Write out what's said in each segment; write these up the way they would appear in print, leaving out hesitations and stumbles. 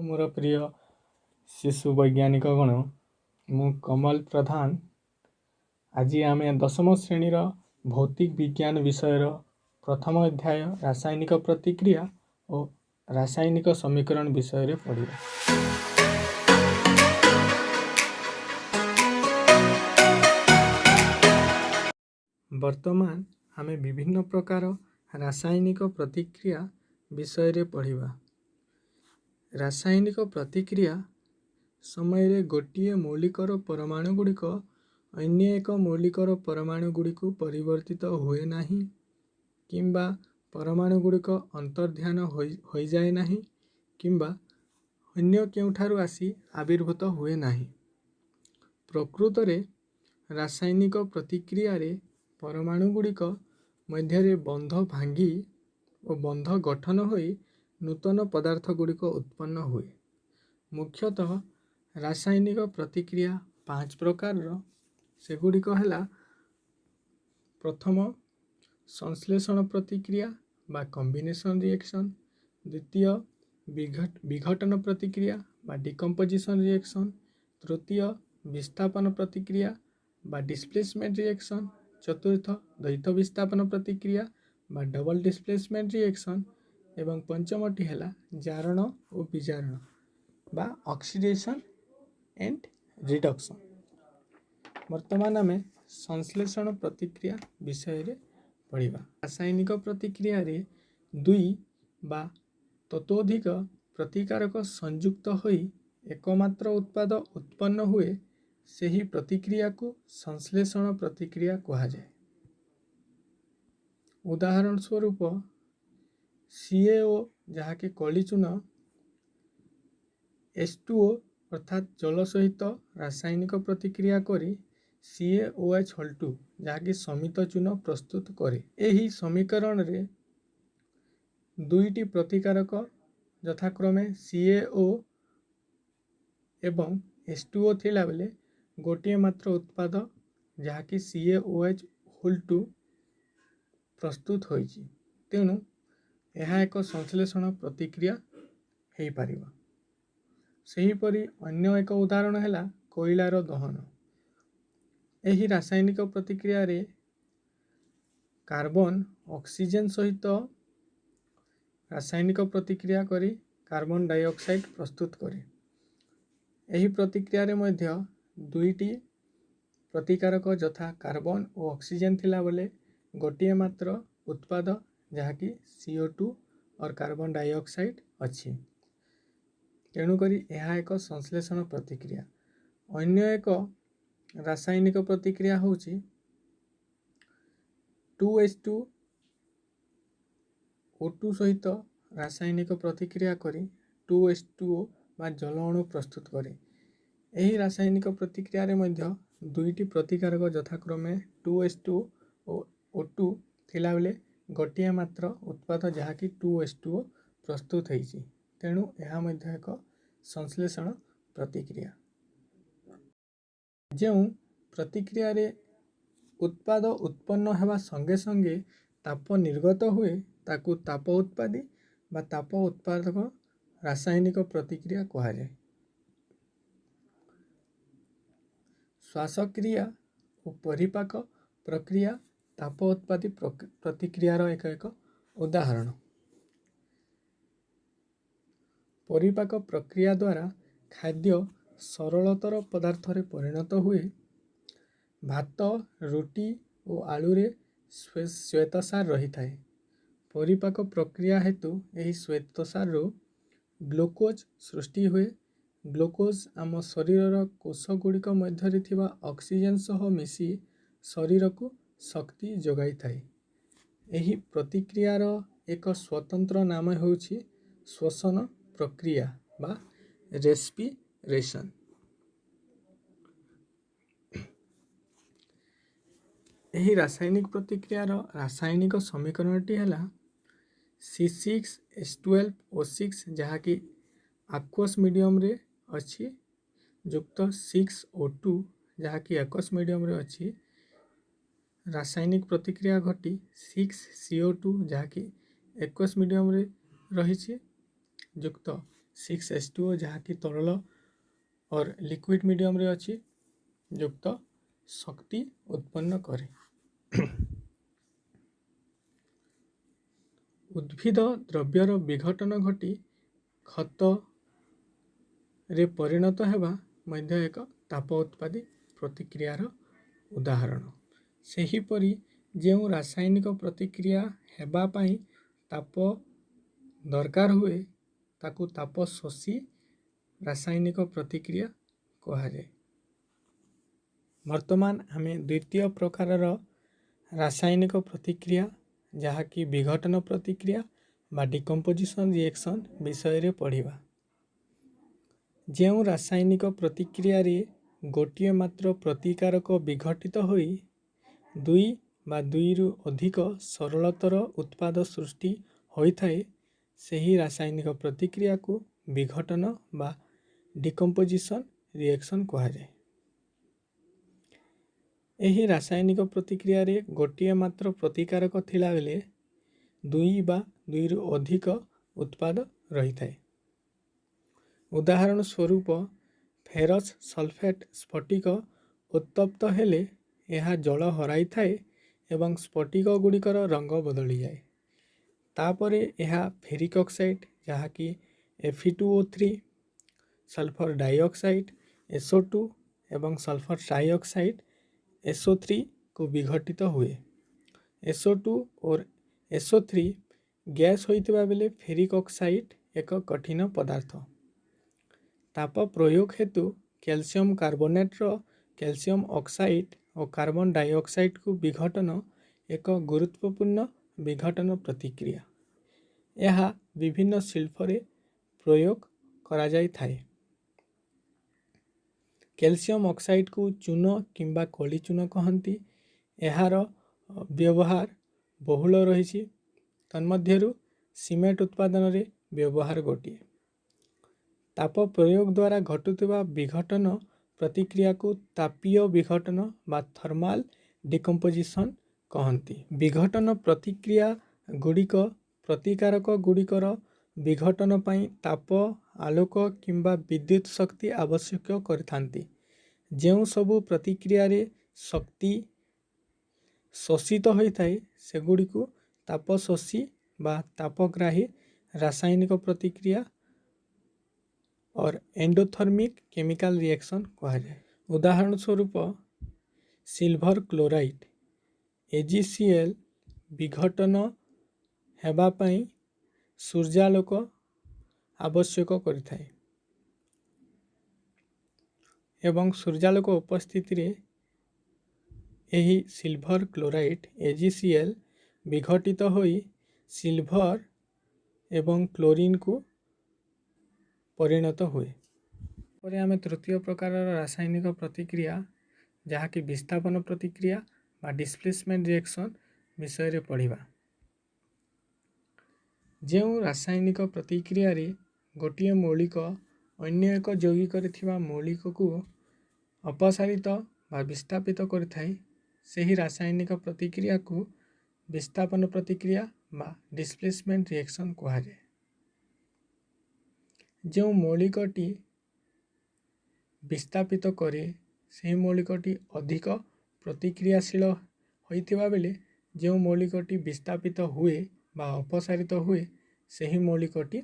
मोर प्रिय शिशु वैज्ञानिक गण मु कमल प्रधान। आज आम 10म श्रेणीर भौतिक विज्ञान विषयर प्रथम अध्याय रासायनिक प्रतिक्रिया और रासायनिक समीकरण विषय पढ़ा। वर्तमान आम विभिन्न प्रकार रासायनिक प्रतिक्रिया विषय पढ़ा। रासायनिक प्रतिक्रिया समय गोटे मौलिकर परमाणु गुड़िक अन्य एक मौलिकर परमाणु गुड़िक परिवर्तित हुए नहीं किंबा परमाणु गुड़िक अंतर्ध्यान हो जाए नहीं किंबा अन्य केउठारु आसी आविर्भूत हुए नहीं। प्रकृत रे रासायनिक प्रतिक्रिया रे परमाणु गुड़िक मध्य बंध भांगी और बंध गठन होई नूतन पदार्थ गुड़िक उत्पन्न हुए। मुख्यतः रासायनिक प्रतिक्रिया 5 प्रकार से गुड़िक है। प्रथम संश्लेषण प्रतिक्रिया बा कॉम्बिनेशन रिएक्शन, द्वितीय विघटन प्रतिक्रिया बा डिकम्पोजिशन रिएक्शन, तृतीय विस्थापन प्रतिक्रिया बा डिस्प्लेसमेंट रिएक्शन, चतुर्थ द्वैत विस्थापन प्रतिक्रिया बा डबल डिस्प्लेसमेंट रिएक्शन एवं पंचमटी है जारण और विजारण बा ऑक्सीडेशन एंड रिडक्शन। वर्तमान आम संश्लेषण प्रतिक्रिया विषय पढ़ा। रासायनिक प्रतिक्रिया रे दुई बा ततोधिक प्रतिकारक संयुक्त होई एकमात्र उत्पाद उत्पन्न हुए सही प्रतिक्रिया को संश्लेषण प्रतिक्रिया कहा जाए। उदाहरण स्वरूप CaO जहाँकि कलिचून H2O अर्थात जल सहित रासायनिक प्रतिक्रिया करी CaOH2 जहाँकि समित चून प्रस्तुत करे। यही समीकरण रे दुईटी प्रतिकारक यथाक्रमे CaO एवं H2O थिला बेले गोटे मात्र उत्पाद जहाँकि CaOH2 प्रस्तुत होइछि। तेणु यह एक संश्लेषण प्रतिक्रिया हो पारिबा। सेहीपरि अन्य एक उदाहरण है कोयलार दहन। यही रासायनिक प्रतिक्रिया रे कार्बन ऑक्सीजन सहित रासायनिक प्रतिक्रिया करी कार्बन डाइऑक्साइड प्रस्तुत करे। यही प्रतिक्रिया रे मध्य दुईटी प्रतिकारक यथा कार्बन और ऑक्सीजन थिला बेले गोटे मात्र उत्पाद जहाँकि CO2 और कार्बन डाइऑक्साइड अच्छी। तेणुकरी यह एक संश्लेषण प्रतिक्रिया। अन्य एक रासायनिक प्रतिक्रिया होची 2H2O2 सहित रासायनिक प्रतिक्रिया करी 2H2O बा जल अणु प्रस्तुत करे। यही रासायनिक प्रतिक्रिया रे मध्य दुईटी प्रतिकारक यथाक्रमे 2H2O2 थिला बेले गोटे मात्र उत्पाद जहाँकि 2H2O प्रस्तुत होइछि। तेणु यह मध्य एक संश्लेषण प्रतिक्रिया। जो प्रतिक्रिया रे उत्पाद उत्पन्न होगा संगे संगे ताप निर्गत हुए ताकू ताप उत्पादी बा ताप उत्पादक रासायनिक प्रतिक्रिया कहा जाए। श्वासक्रिया और परिपाक प्रक्रिया ताप उत्पादी प्रतिक्रियार एक उदाहरण। परिपाक प्रक्रिया द्वारा खाद्य सरलतर पदार्थ रे परिणत हुए। भात, रुटी और आलू रे श्वेतसार रही थाए। परिपाक प्रक्रिया हेतु यही श्वेतसार रो ग्लूकोज सृष्टि हुए। ग्लूकोज आम शरीर कोष गुड़िक मध्य थिबा ऑक्सीजन सह मिसी शरीर को शक्ति जोगाई थाए। यही प्रतिक्रियार एक स्वतंत्र नाम होउछि श्वसन प्रक्रिया बा रेस्पिरेशन। यही रासायनिक प्रतिक्रियार रासायनिक समीकरणटी है C6H12O6 जहाँकि आक्वस मीडियम रे अच्छी युक्त 6O2 जहाँकि एकस मीडियम रे अच्छी। रासायनिक प्रतिक्रिया घटी 6CO2 जहाँकि एकस मीडियम रे रही युक्त 6H2O जहाँकि तरल और लिक्विड मीडियम रे अच्छी युक्त शक्ति उत्पन्न करे। उद्भिद द्रव्यर विघटन घटी खत रे परिणत हेबा मध्य एक ताप उत्पादी प्रतिक्रियार उदाहरण। सेहीपरि जो रासायनिक प्रतिक्रिया हेबा पाई ताप दरकार हुए ताकू ताप शोषी रासायनिक प्रतिक्रिया कहा जाए। वर्तमान आमे द्वितीय प्रकारर रासायनिक प्रतिक्रिया जहाँकि विघटन प्रतिक्रिया बा डिकम्पोजिशन रिएक्शन विषय रे पढ़िबा। जो रासायनिक प्रतिक्रिया रे गोटिए मात्र प्रतिकारक विघटित होई दुई बा दुईरु अधिक सरलतर उत्पाद सृष्टि होइथाए सही रासायनिक प्रतिक्रिया को विघटन बा डिकम्पोजिशन रिएक्शन कहा जाए। एही रासायनिक प्रतिक्रिया रे गोटिए मात्र प्रतिकारक थिला बेले दुई बा दुईरु अधिक उत्पाद रही थाए। उदाहरण स्वरूप फेरस सल्फेट स्फटिक उत्तप्त हेले यह जल हराई थाए एवं स्फटिक गुड़िकर रंग बदली जाए। तापरे यह फेरिक ऑक्साइड जहाँकि Fe2O3 सल्फर डाइऑक्साइड SO2 एवं सल्फर ट्राइऑक्साइड SO3 को विघटित हुए। SO2 और SO3 गैस होइतिबा बेले फेरिक ऑक्साइड एक कठिन पदार्थ। ताप प्रयोग हेतु कैल्शियम कार्बोनेट रो कैल्शियम ऑक्साइड और कार्बन डाइऑक्साइड को विघटन एक गुरुत्वपूर्ण विघटन प्रतिक्रिया। यह विभिन्न शिल्प रे प्रयोग करा जाई थाए। कैल्शियम ऑक्साइड को चून किंबा कली चून कहती। यार व्यवहार बहुल रही। तन्मध्यरु सीमेंट उत्पादन रे व्यवहार गोटिए। ताप प्रयोग द्वारा घटुवा विघटन प्रतिक्रिया को तापीय विघटन बा थर्माल डिकम्पोजिशन कहती। विघटन प्रतिक्रिया गुड़िक प्रतिकारक गुड़िकर विघटन पाई ताप आलोक किंबा विद्युत शक्ति आवश्यक करथांती। जो सबु प्रतिक्रिया रे शक्ति शोषित होता है सेगुड़ी को ताप शोषी बा तापग्राही रासायनिक प्रतिक्रिया और एंडोथर्मिक केमिकल रिएक्शन कहा जाए। उदाहरण स्वरूप सिल्वर क्लोराइड AgCl विघटन हेबा पाई सूर्यालोक आवश्यक करिथाए एवं सूर्यालोक उपस्थिति रे एही सिल्वर क्लोराइड AgCl विघटित होई सिल्वर एवं क्लोरीन को परिणत हुए। पर आमे तृतीय प्रकार रासायनिक प्रतिक्रिया जहाँकि विस्थापन प्रतिक्रिया बा डिस्प्लेसमेंट रिएक्शन विषय रे पढ़िबा। जो रासायनिक प्रतिक्रिया रे गोटिए मौलिक अन्य एक यौगिक थिबा मौलिक को अपसारित बा विस्थापित करिथाए सही रासायनिक प्रतिक्रिया को विस्थापन प्रतिक्रिया बा डिस्प्लेसमेंट रिएक्शन कहा जाए। जो मौलिकटी विस्थापित करे से मौलिकटी अधिक प्रतिक्रियाशील होइतिबा बेले जो मौलिकटी विस्थापित हुए बा अपसारित हुए सही मौलिकटी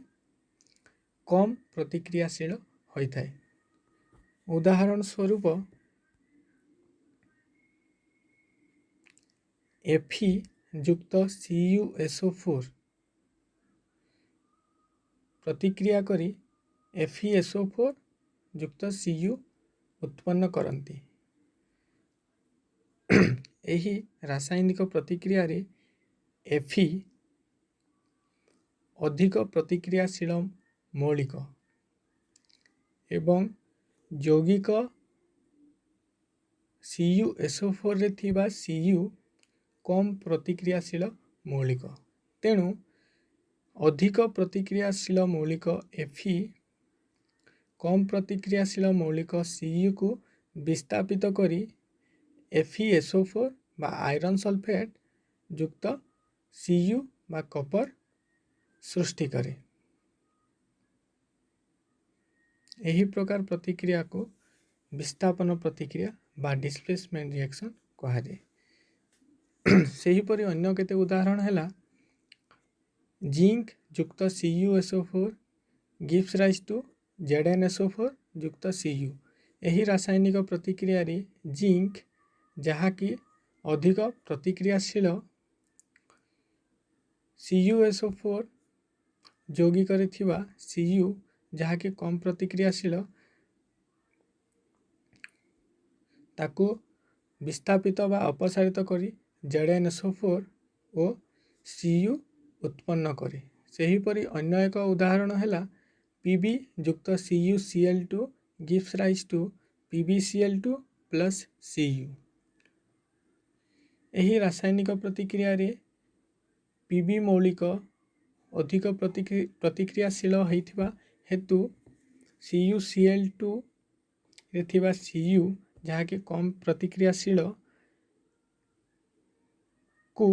कम प्रतिक्रियाशील होइथाए। उदाहरण स्वरूप Fe युक्त CuSO4 प्रतिक्रिया करी FeSO4 युक्त Cu उत्पन्न करती। एही रासायनिक प्रतिक्रिया रे Fe अधिक प्रतिक्रियाशील मौलिक एवं यौगिक CuSO4 रे थिबा Cu कम प्रतिक्रियाशील मौलिक। तेणु अधिक प्रतिक्रियाशील मौलिक Fe कम प्रतिक्रियाशील मौलिक Cu को विस्थापित करी FeSO4 बा आयरन सल्फेट युक्त Cu बा कपर सृष्टि करे। ଏହି ପ୍ରକାର ପ୍ରତିକ୍ରିୟା को विस्थापन प्रतिक्रिया बा डिस्प्लेसमेंट रिएक्शन कहुए। सेहीपरि अन्य केते उदाहरण है जिंक युक्त CuSO4 gives rise to ZnSO4 युक्त Cu। यही रासायनिक प्रतिक्रिया रे जिंक जहाँकि अधिक प्रतिक्रियाशील CuSO4 जोगी करिथिबा Cu जहाँकि कम प्रतिक्रियाशील ताको विस्थापित बा अपसारित करी ZnSO4 और Cu उत्पन्न करे। सेहीपरि अन्य एक उदाहरण है Pb युक्त CuCl2 gives rise to PbCl2 plus Cu। यही रासायनिक प्रतिक्रिया रे Pb मौलिक अधिक प्रतिक्रियाशील होइथिबा हेतु CuCl2 रे थिबा Cu जहाँकि कम प्रतिक्रियाशील को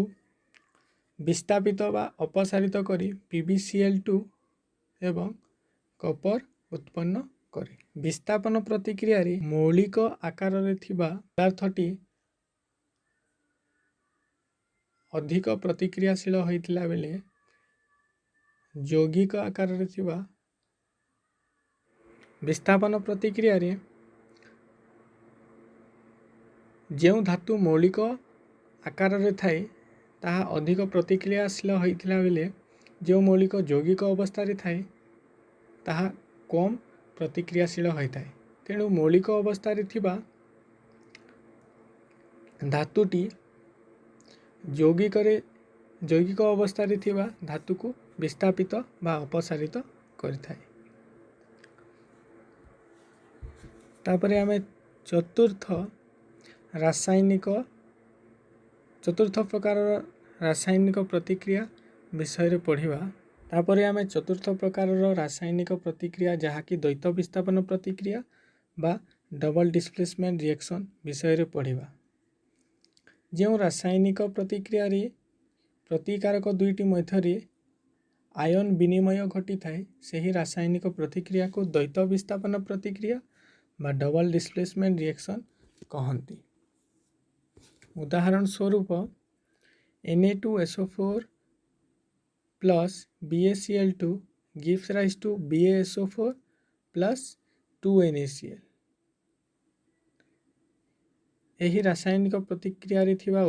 विस्थापित बा अपसारित करी PbCl2 एवं कपर उत्पन्न करे। विस्थापन प्रतिक्रिया रे मौलिक आकार रे थिबा पदार्थटी अधिक प्रतिक्रियाशील होइतिला बेले यौगिक आकार रे थिबा विस्थापन प्रतिक्रिया रे जेउ धातु मौलिक आकार रे थाए ताहा अधिक प्रतिक्रियाशील होइतिला बेले जो मौलिक यौगिक अवस्था रे थाए ताहा कम प्रतिक्रियाशील होइताए। तेणु मौलिक अवस्था रे थिबा धातुटी यौगिक अवस्था रे थिबा धातु को विस्थापित बा अपसारित करिथाए। तापरे आमे चतुर्थ प्रकार रासायनिक प्रतिक्रिया विषय रे पढ़िबा। तापरे आमे चतुर्थ प्रकार रासायनिक प्रतिक्रिया जहाँकि द्वैत विस्थापन प्रतिक्रिया बा डबल डिस्प्लेसमेंट रिएक्शन विषय रे पढ़िबा। जो रासायनिक प्रतिक्रिया रे प्रतिकारक दुईटी मध्य आयन विनिमय घटी थाए सही रासायनिक प्रतिक्रिया को द्वैत विस्थापन प्रतिक्रिया बा डबल डिस्प्लेसमेंट रिएक्शन कहती। उदाहरण स्वरूप Na2SO4 plus BaCl2 gives rise to BaSO4 plus 2NaCl। यही रासायनिक प्रतिक्रिया रे थिबा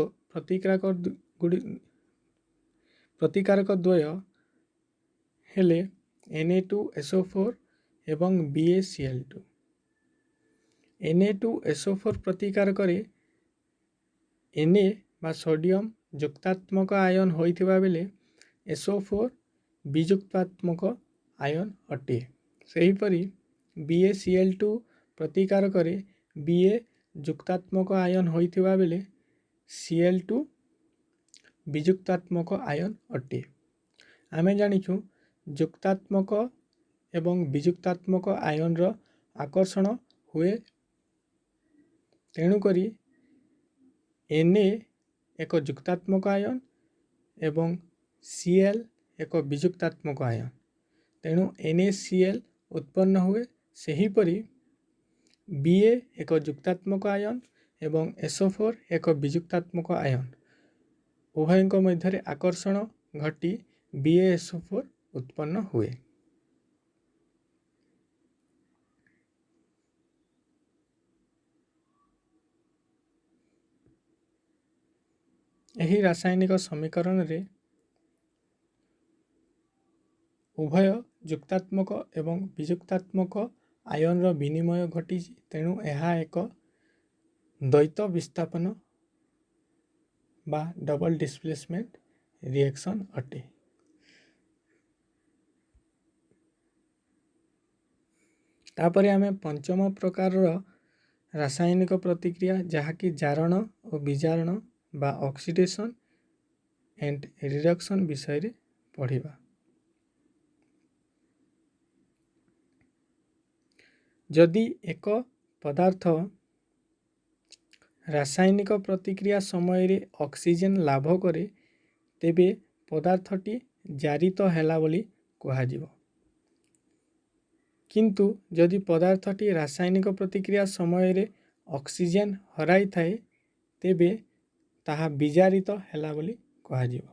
प्रतिकारक द्वय हेले Na2SO4 एवं BaCl2। Na2SO4 प्रतिकार करे Na बा सोडियम युक्तात्मक आयन होइथिबा बेले SO4 वियुक्तात्मक आयन अटे। सेहीपरि BaCl2 प्रतिकार करे Ba युक्तात्मक आयन होइथिबा बेले Cl2 वियुक्तात्मक आयन अटे। आमे जानिछु युक्तात्मक एवं वियुक्तात्मक आयन रो आकर्षण हुए। तेणु करी Na एक युक्तात्मक आयन एवं Cl एक वियुक्तात्मक आयन, तेणु NaCl उत्पन्न हुए। सेहीपरि Ba एक युक्तात्मक आयन एवं SO4 एक वियुक्तात्मक आयन उभयक मध्य आकर्षण घटी BaSO4 उत्पन्न हुए। यही रासायनिक समीकरण रे उभय युक्तात्मक एवं वियुक्तात्मक आयन रो विनिमय घटी। तेणु यह एक द्वैत विस्थापन बा डबल डिस्प्लेसमेंट रिएक्शन अटे। तापरे आमे पंचम प्रकार रासायनिक प्रतिक्रिया जहाँकि जारण और विजारण बा ऑक्सीडेशन एंड रिडक्शन विषय रे पढ़िबा। यदि एक पदार्थ रासायनिक प्रतिक्रिया समय रे ऑक्सीजन लाभ करे तेबे पदार्थटी जारित हैला बोली कहाजिबो। किंतु यदि पदार्थटी रासायनिक प्रतिक्रिया समय ऑक्सीजन हराई थाए तेबे ताहा विजारित हैला बोली कहाजिबो।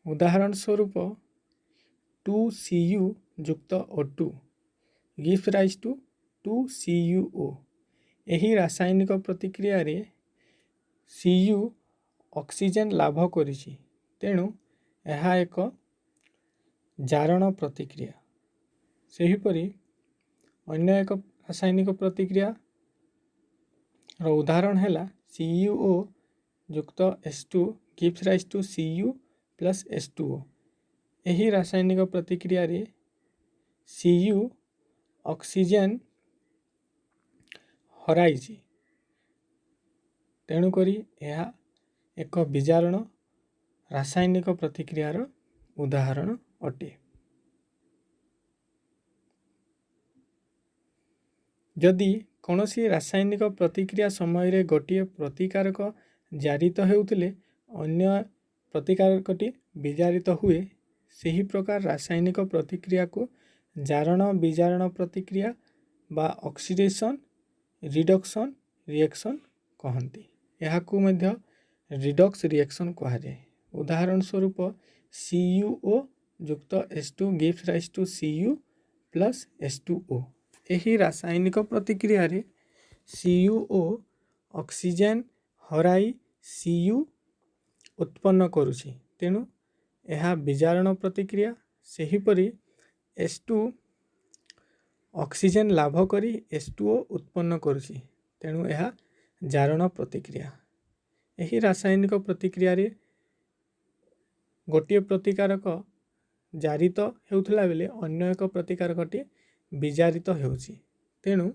उदाहरण स्वरूप 2Cu युक्त O2 gives rise to 2CuO। एही रासायनिक प्रतिक्रिया रे Cu ऑक्सीजन लाभ करिछि, तेणु यह एक जारण प्रतिक्रिया। सेहीपरि अन्य एक रासायनिक प्रतिक्रिया रो उदाहरण हैला CuO युक्त H2 gives rise to Cu plus H2O। एही रासायनिक प्रतिक्रिया रे Cu ऑक्सीजन हराइछि, तेणुकरी यह एक विजारण रासायनिक प्रतिक्रियार उदाहरण अटे। यदि कौनसी रासायनिक प्रतिक्रिया समय गोटे प्रतिकारक जारित हेउथिले अन्य प्रतिकारकटी विजारित हुए, सही प्रकार रासायनिक प्रतिक्रिया को जारण विजारण प्रतिक्रिया बा ऑक्सीडेशन रिडक्शन रिएक्शन कहती। यहाकू मध्य रिडक्स रिएक्शन कहा जाए। उदाहरण स्वरूप CuO युक्त H2 gives rise to Cu plus H2O। एही रासायनिक प्रतिक्रिया रे CuO ऑक्सीजन हराई Cu उत्पन्न करुछि, तेणु यह विजारण प्रतिक्रिया। सेहीपरि H2 ऑक्सीजन लाभ करी H2O उत्पन्न करुछि, तेणु यह जारण प्रतिक्रिया। एही रासायनिक प्रतिक्रिया रे गोटे प्रतिकारक जारित हेउथला बेले अन्य एक प्रतिकारकटी विजारित हेउछि, तेणु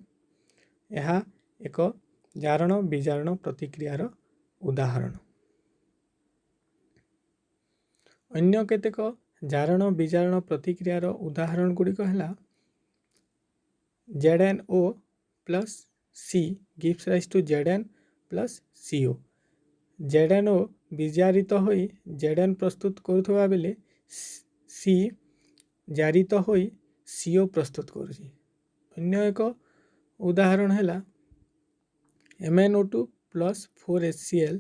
यह एक जारण विजारण प्रतिक्रियार उदाहरण। अन्य केतेक जारण विजारण प्रतिक्रियार उदाहरण गुड़िक है ZnO plus C gives rise to Zn plus CO। ZnO विजारित होई Zn प्रस्तुत करुवा बेले C जारित होई CO प्रस्तुत करुछि। अन्य एक उदाहरण है MnO2 plus 4HCl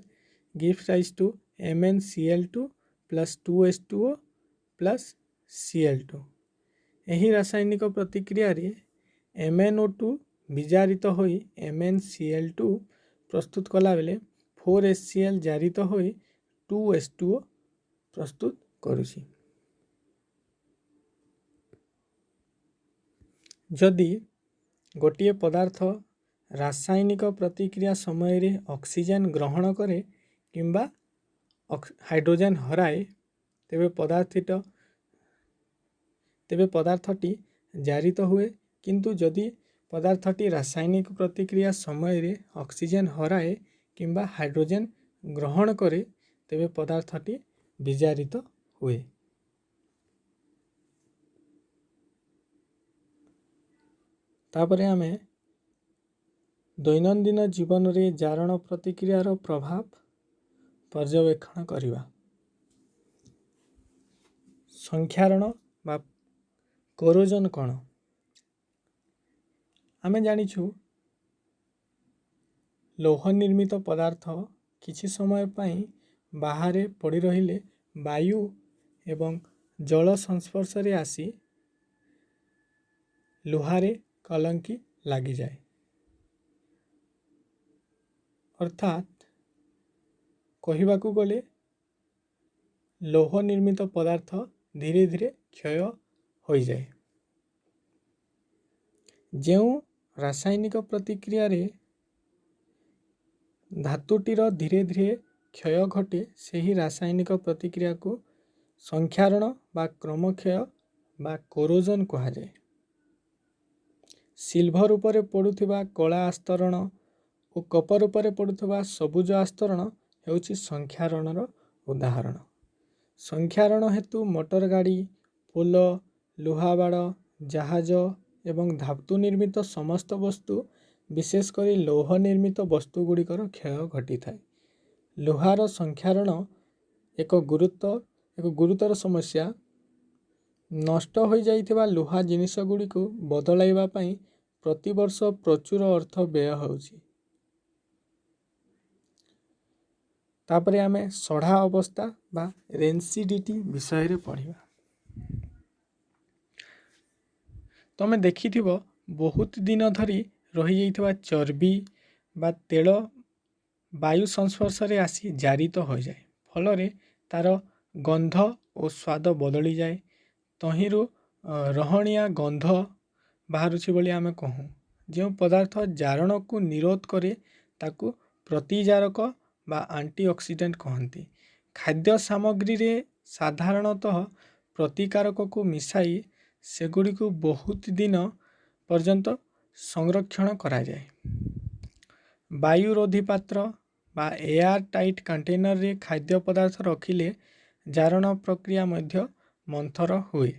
gives rise to MnCl2 plus 2H2O plus Cl2। एही रासायनिक प्रतिक्रिया रे MnO2 विजारित होई MnCl2 प्रस्तुत कला बेले 4HCl जारित होई 2H2O प्रस्तुत करुछि। जदि गोटे पदार्थ रासायनिक प्रतिक्रिया समय ऑक्सीजन ग्रहण करे किंबा हाइड्रोजन हराए, तेबे पदार्थटी जारित हुए। किंतु जदि पदार्थटी रासायनिक प्रतिक्रिया समय ऑक्सीजन हराए किंबा हाइड्रोजन ग्रहण करे, तेबे पदार्थटी विजारित हुए। तापरे आमे दैनंदिन जीवन रे जारण प्रतिक्रियार प्रभाव पर्यवेक्षण करिवा। संख्यारण बा कोरोजन कण आमे जानिछु लौह निर्मित पदार्थ किछि समय पई बाहरे पड़ी रहिले वायु एवं जल संस्पर्श रे आसी लुहारे कलंकी लगी जाए, अर्थात कहिबाकू गले लौह निर्मित पदार्थ धीरे धीरे क्षय हो जाए। जो रासायनिक प्रतिक्रिया रे धातुटीर धीरे धीरे क्षय घटे, सही रासायनिक प्रतिक्रिया को संख्यारण बा क्रमक्षय बा कोरोजन कहा जाए। सिल्भर उपरे पड़ुथिबा कला आस्तरण और कपर उपरे पड़ुथिबा सबुज आस्तरण हेउछि संख्यारणर उदाहरण। संख्यारण हेतु मोटर गाड़ी, पोल, लुहाबाड़, जहाज एवं धातु निर्मित समस्त वस्तु, विशेषकर लौह निर्मित वस्तु गुड़िकर क्षय घटी थाए। लुहार संख्यारण एक गुरुतर समस्या ନଷ୍ଟ ହୋଇଯାଇଥିବା ଲୁହା ଜିନିଷ ଗୁଡ଼ିକୁ ବଦଳାଇବା ପାଇଁ ପ୍ରତିବର୍ଷ ପ୍ରଚୁର ଅର୍ଥ ବ୍ୟୟ ହେଉଛି। ତାପରେ ଆମେ ସଢ଼ା ଅବସ୍ଥା ବା ରେନ୍ସିଡିଟି ବିଷୟରେ ପଢ଼ିବା। ତମେ ଦେଖିଥିବ ବହୁତ ଦିନ ଧରି ରହିଯାଇଥିବା ଚର୍ବି ବା ତେଳ ବାୟୁ ସଂସ୍ପର୍ଶରେ ଆସି ଜାରିତ ହୋଇଯାଏ, ଫଳରେ ତାର ଗନ୍ଧ ଓ ସ୍ୱାଦ ବଦଳିଯାଏ। ତହିଁରୁ ରହଣିଆ ଗନ୍ଧ ବାହାରୁଛି ବୋଲି ଆମେ କହୁ। ଯେଉଁ ପଦାର୍ଥ ଜାରଣକୁ ନିରୋଧ କରେ ତାକୁ ପ୍ରତିଜାରକ ବା ଆଣ୍ଟିଅକ୍ସିଡେଣ୍ଟ କହନ୍ତି। ଖାଦ୍ୟ ସାମଗ୍ରୀରେ ସାଧାରଣତଃ ପ୍ରତିକାରକକୁ ମିଶାଇ ସେଗୁଡ଼ିକୁ ବହୁତ ଦିନ ପର୍ଯ୍ୟନ୍ତ ସଂରକ୍ଷଣ କରାଯାଏ। ବାୟୁରୋଧୀ ପାତ୍ର ବା ଏୟାର ଟାଇଟ୍ କଣ୍ଟେନରରେ ଖାଦ୍ୟ ପଦାର୍ଥ ରଖିଲେ ଜାରଣ ପ୍ରକ୍ରିୟା ମଧ୍ୟ ମନ୍ଥର ହୁଏ,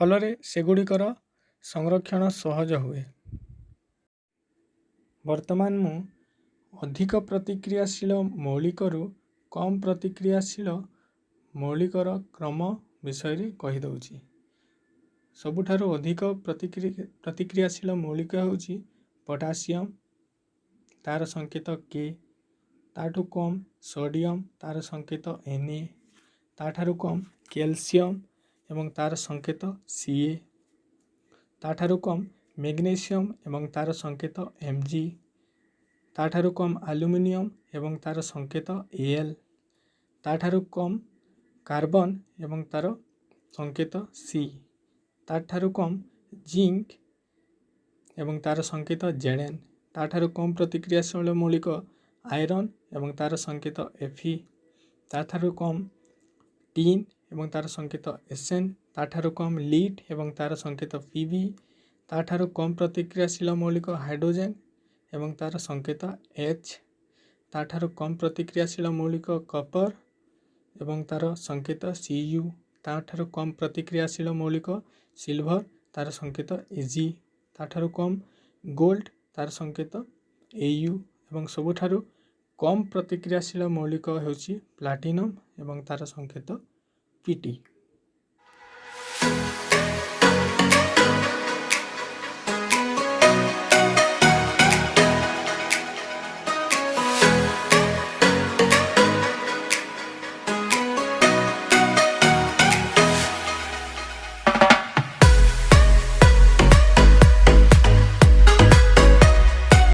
ଫଳରେ ସେଗୁଡ଼ିକର ସଂରକ୍ଷଣ ସହଜ ହୁଏ। ବର୍ତ୍ତମାନ ମୁଁ ଅଧିକ ପ୍ରତିକ୍ରିୟାଶୀଳ ମୌଳିକରୁ କମ୍ ପ୍ରତିକ୍ରିୟାଶୀଳ ମୌଳିକର କ୍ରମ ବିଷୟରେ କହିଦେଉଛି। ସବୁଠାରୁ ଅଧିକ ପ୍ରତିକ୍ରିୟାଶୀଳ ମୌଳିକ ହେଉଛି ପଟାସିୟମ୍, ତାର ସଂକେତ K, ତାଠୁ କମ୍ ସୋଡ଼ିୟମ୍, ତାର ସଂକେତ Na, ତାଠାରୁ କମ୍ କ୍ୟାଲସିୟମ୍ ଏବଂ ତାର ସଂକେତ Ca, ତାଠାରୁ କମ୍ ମ୍ୟାଗ୍ନେସିୟମ୍ ଏବଂ ତାର ସଂକେତ Mg, ତାଠାରୁ କମ୍ ଆଲୁମିନିୟମ୍ ଏବଂ ତାର ସଂକେତ Al, ତାଠାରୁ କମ୍ କାର୍ବନ୍ ଏବଂ ତାର ସଂକେତ C, ତାଠାରୁ କମ୍ ଜିଙ୍କ୍ ଏବଂ ତାର ସଂକେତ Zn, ତାଠାରୁ କମ୍ ପ୍ରତିକ୍ରିୟାଶୀଳ ମୌଳିକ ଆଇରନ୍ ଏବଂ ତାର ସଂକେତ Fe, ତାଠାରୁ କମ୍ ଟିନ୍ ଏବଂ ତାର ସଂକେତ Sn, ତାଠାରୁ କମ୍ ଲିଡ୍ ଏବଂ ତାର ସଂକେତ Pb, ତାଠାରୁ କମ୍ ପ୍ରତିକ୍ରିୟାଶୀଳ ମୌଳିକ ହାଇଡ୍ରୋଜେନ୍ ଏବଂ ତାର ସଂକେତ H, ତାଠାରୁ କମ୍ ପ୍ରତିକ୍ରିୟାଶୀଳ ମୌଳିକ କପର୍ ଏବଂ ତାର ସଂକେତ Cu, ତାଠାରୁ କମ୍ ପ୍ରତିକ୍ରିୟାଶୀଳ ମୌଳିକ ସିଲଭର, ତାର ସଂକେତ Ag, ତାଠାରୁ କମ୍ ଗୋଲ୍ଡ, ତାର ସଂକେତ Au ଏବଂ ସବୁଠାରୁ କମ୍ ପ୍ରତିକ୍ରିୟାଶୀଳ ମୌଳିକ ହେଉଛି ପ୍ଲାଟିନମ୍ ଏବଂ ତାର ସଂକେତ Pt।